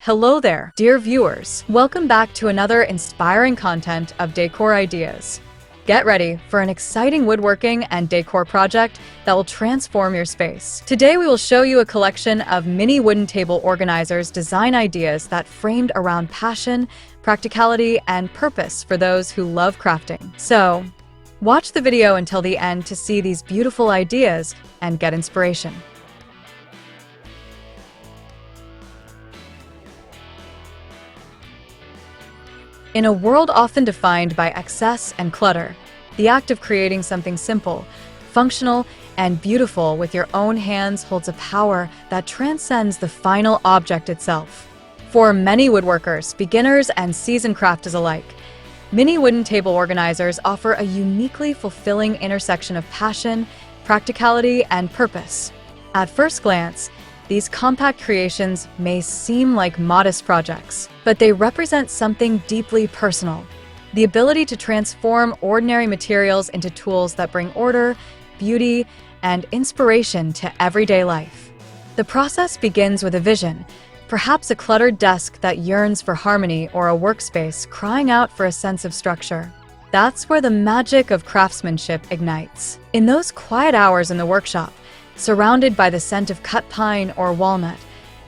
Hello there, dear viewers. Welcome back to another inspiring content of Decor ideas. Get ready for an exciting woodworking and decor project that will transform your space. Today we will show you a collection of mini wooden table organizers design ideas that framed around passion, practicality, and purpose for those who love crafting. So, watch the video until the end to see these beautiful ideas and get inspiration. In a world often defined by excess and clutter, the act of creating something simple, functional, and beautiful with your own hands holds a power that transcends the final object itself. For many woodworkers, beginners, and seasoned crafters alike, mini wooden table organizers offer a uniquely fulfilling intersection of passion, practicality, and purpose. At first glance, these compact creations may seem like modest projects, but they represent something deeply personal: the ability to transform ordinary materials into tools that bring order, beauty, and inspiration to everyday life. The process begins with a vision, perhaps a cluttered desk that yearns for harmony or a workspace crying out for a sense of structure. That's where the magic of craftsmanship ignites. In those quiet hours in the workshop, surrounded by the scent of cut pine or walnut,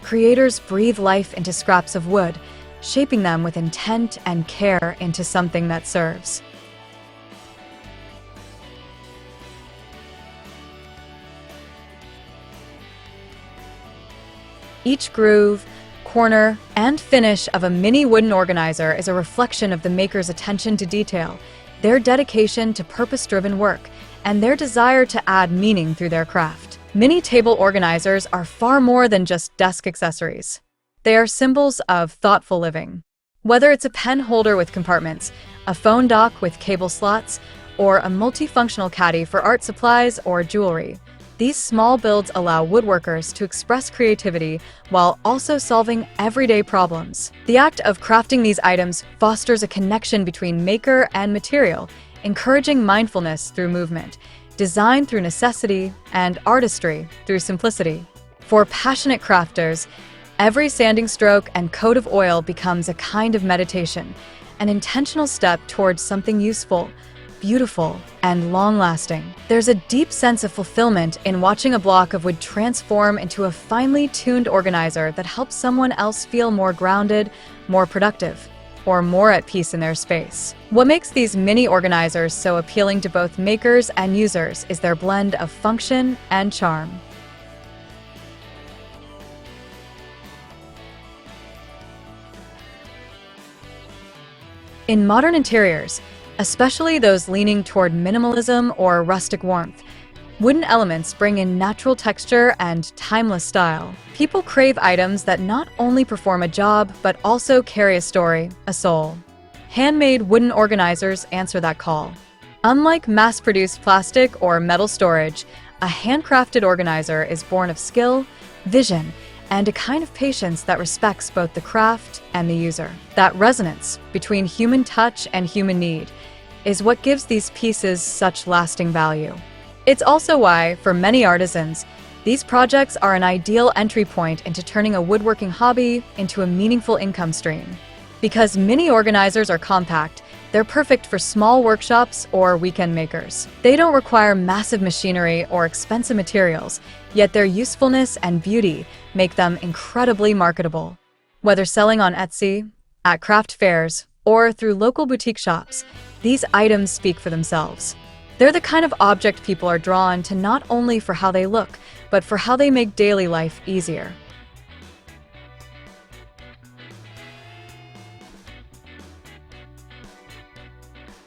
creators breathe life into scraps of wood, shaping them with intent and care into something that serves. Each groove, corner, and finish of a mini wooden organizer is a reflection of the maker's attention to detail, their dedication to purpose-driven work, and their desire to add meaning through their craft. Mini table organizers are far more than just desk accessories. They are symbols of thoughtful living. Whether it's a pen holder with compartments, a phone dock with cable slots, or a multifunctional caddy for art supplies or jewelry, these small builds allow woodworkers to express creativity while also solving everyday problems. The act of crafting these items fosters a connection between maker and material, encouraging mindfulness through movement, design through necessity, and artistry through simplicity. For passionate crafters, every sanding stroke and coat of oil becomes a kind of meditation, an intentional step towards something useful, beautiful, and long-lasting. There's a deep sense of fulfillment in watching a block of wood transform into a finely tuned organizer that helps someone else feel more grounded, more productive, or more at peace in their space. What makes these mini organizers so appealing to both makers and users is their blend of function and charm. In modern interiors, especially those leaning toward minimalism or rustic warmth, wooden elements bring in natural texture and timeless style. People crave items that not only perform a job, but also carry a story, a soul. Handmade wooden organizers answer that call. Unlike mass-produced plastic or metal storage, a handcrafted organizer is born of skill, vision, and a kind of patience that respects both the craft and the user. That resonance between human touch and human need is what gives these pieces such lasting value. It's also why, for many artisans, these projects are an ideal entry point into turning a woodworking hobby into a meaningful income stream. Because mini organizers are compact, they're perfect for small workshops or weekend makers. They don't require massive machinery or expensive materials, yet their usefulness and beauty make them incredibly marketable. Whether selling on Etsy, at craft fairs, or through local boutique shops, these items speak for themselves. They're the kind of object people are drawn to not only for how they look, but for how they make daily life easier.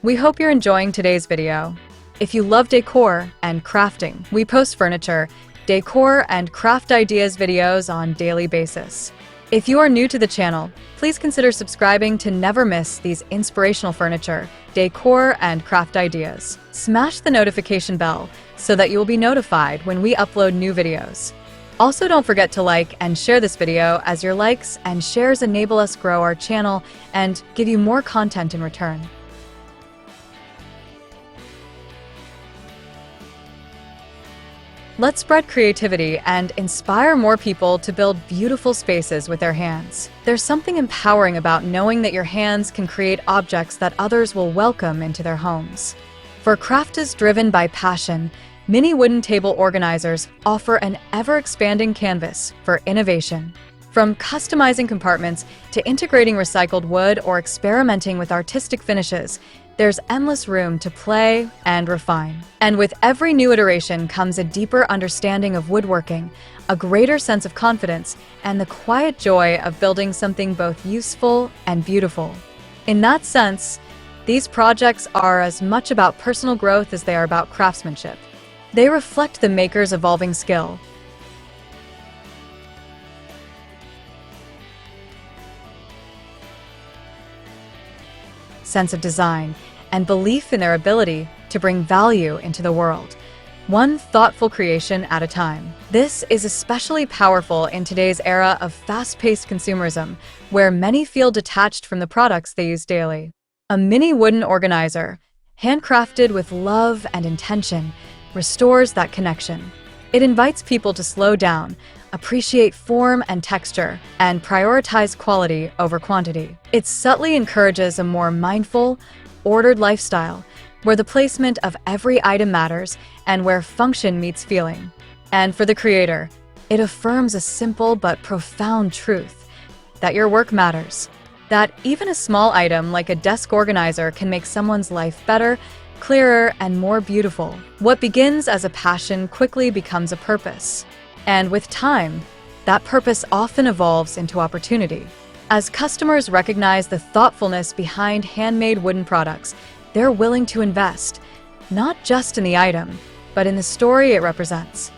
We hope you're enjoying today's video. If you love decor and crafting, we post furniture, decor, and craft ideas videos on a daily basis. If you are new to the channel, please consider subscribing to never miss these inspirational furniture, decor, and craft ideas. Smash the notification bell so that you will be notified when we upload new videos. Also, don't forget to like and share this video, as your likes and shares enable us grow our channel and give you more content in return. Let's spread creativity and inspire more people to build beautiful spaces with their hands. There's something empowering about knowing that your hands can create objects that others will welcome into their homes. For crafters driven by passion, mini wooden table organizers offer an ever-expanding canvas for innovation. From customizing compartments to integrating recycled wood or experimenting with artistic finishes, there's endless room to play and refine. And with every new iteration comes a deeper understanding of woodworking, a greater sense of confidence, and the quiet joy of building something both useful and beautiful. In that sense, these projects are as much about personal growth as they are about craftsmanship. They reflect the maker's evolving skill, sense of design, and belief in their ability to bring value into the world, one thoughtful creation at a time. This is especially powerful in today's era of fast-paced consumerism, where many feel detached from the products they use daily. A mini wooden organizer, handcrafted with love and intention, restores that connection. It invites people to slow down, appreciate form and texture, and prioritize quality over quantity. It subtly encourages a more mindful, ordered lifestyle, where the placement of every item matters and where function meets feeling. And for the creator, it affirms a simple but profound truth: that your work matters. That even a small item like a desk organizer can make someone's life better, clearer, and more beautiful. What begins as a passion quickly becomes a purpose. And with time, that purpose often evolves into opportunity. As customers recognize the thoughtfulness behind handmade wooden products, they're willing to invest, not just in the item, but in the story it represents.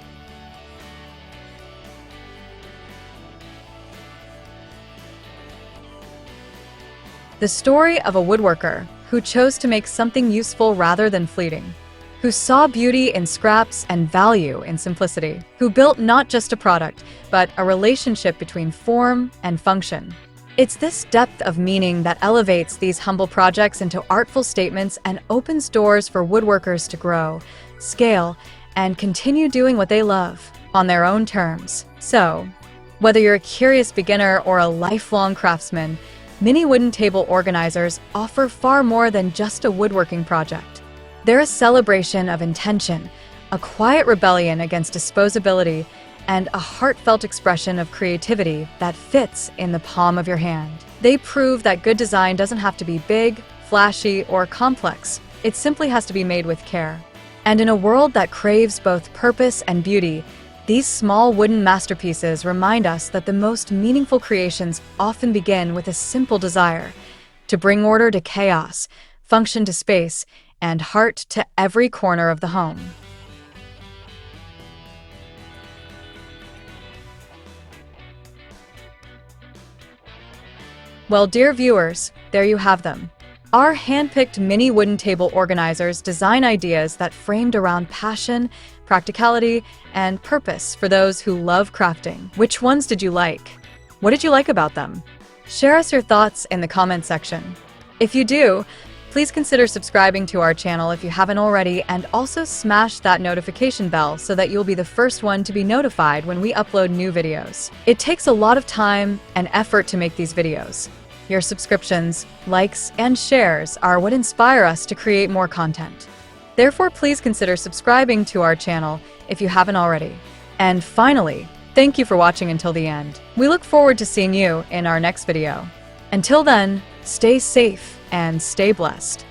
The story of a woodworker who chose to make something useful rather than fleeting, who saw beauty in scraps and value in simplicity, who built not just a product, but a relationship between form and function. It's this depth of meaning that elevates these humble projects into artful statements and opens doors for woodworkers to grow, scale, and continue doing what they love on their own terms. So, whether you're a curious beginner or a lifelong craftsman, mini wooden table organizers offer far more than just a woodworking project. They're a celebration of intention, a quiet rebellion against disposability, and a heartfelt expression of creativity that fits in the palm of your hand. They prove that good design doesn't have to be big, flashy, or complex. It simply has to be made with care. And in a world that craves both purpose and beauty, these small wooden masterpieces remind us that the most meaningful creations often begin with a simple desire: to bring order to chaos, function to space, and heart to every corner of the home. Well, dear viewers, there you have them. Our hand-picked mini wooden table organizers design ideas that framed around passion, practicality, and purpose for those who love crafting. Which ones did you like? What did you like about them? Share us your thoughts in the comment section. If you do, please consider subscribing to our channel if you haven't already, and also smash that notification bell so that you'll be the first one to be notified when we upload new videos. It takes a lot of time and effort to make these videos. Your subscriptions, likes, and shares are what inspire us to create more content. Therefore, please consider subscribing to our channel if you haven't already. And finally, thank you for watching until the end. We look forward to seeing you in our next video. Until then, stay safe and stay blessed.